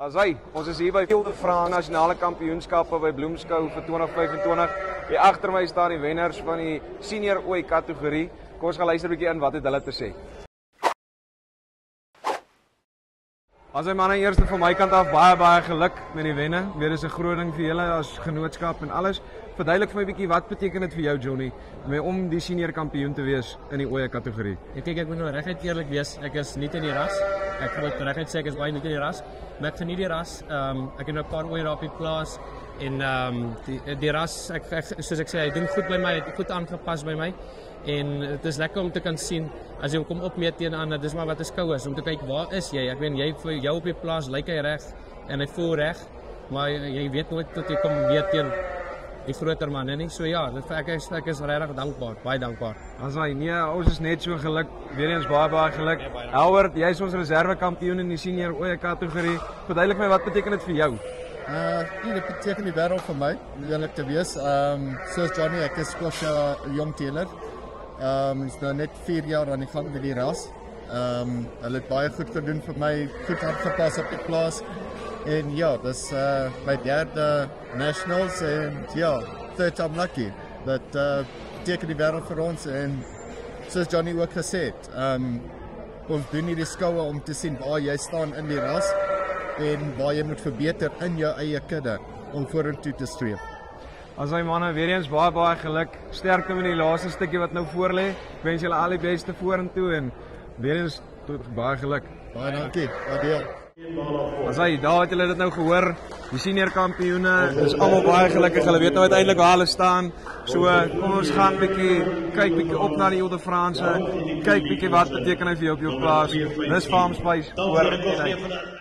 Asai, ons is hier by Ile de France nasionale kampioenskappe by Bloemskou vir 2025. Hier agter my staan die wenners van die senior ooi kategorie. Kom ons gaan luister 'n bietjie in wat het hulle te sê. Asai manne, eerste van my kant af baie geluk met die wenne. Weer is 'n groot ding vir julle as genootskap en alles. Verduidelik vir my 'n bietjie wat beteken dit vir jou Johnny om die senior kampioen te wees in die ooi kategorie? Ek moet nou reguit eerlik wees, ek is nie in die ras. Ek moet reguit sê ek is baie nie in die ras. Maar ek geniet die ras. Ek het nou 'n paar ooi daar op die plaas en die ras soos ek sê, hy doen goed by my, het goed aangepas by my. En dit is lekker om te kan sien as jy hom kom opmeet teen ander, dis maar wat 'n skou is om te kyk waar is jy. Ek weet jy vir jou op die plaas lyk hy reg en hy voel reg, maar jy weet nooit tot jy kom meet teen die groter manne nie. So ja, ek is regtig dankbaar, baie dankbaar. Asai, nee, ons is net so geluk. Weer eens baie geluk. Albert, jy is ons reserve kampioen in die senior ooi kategorie. Verduidelik my wat beteken dit vir jou? Dit beteken die wêreld vir my, om eerlik te wees. Soos Johnny, ek is skofs 'n jong teeler. Is nou net 4 jaar aan die gang met die ras. Hulle het baie goed gedoen vir my, goed aangepas op die plaas. En ja, dis my derde nationals en ja, third time lucky. Dat beteken die wêreld vir ons en soos Johnny ook gesê het, ons doen hierdie skoue om te sien waar jy staan in die ras en waar jy moet verbeter in jou eie kudde om vorentoe te streef. Asai manne, weer eens baie geluk. Sterkte met die laaste stukkie wat nou voor lê. Ek wens julle al die beste vorentoe en weer eens baie geluk. Baie dankie. Adeel. Asai, daar het julle dit nou gehoor. Die senior kampioene is almal baie gelukkig. Hulle weet nou uiteindelik waar hulle staan. So kom ons gaan kyk bietjie op na die Ile de France. Kyk bietjie wat beteken hy vir jou op jou plaas. Dis Farm Spice. Hoor.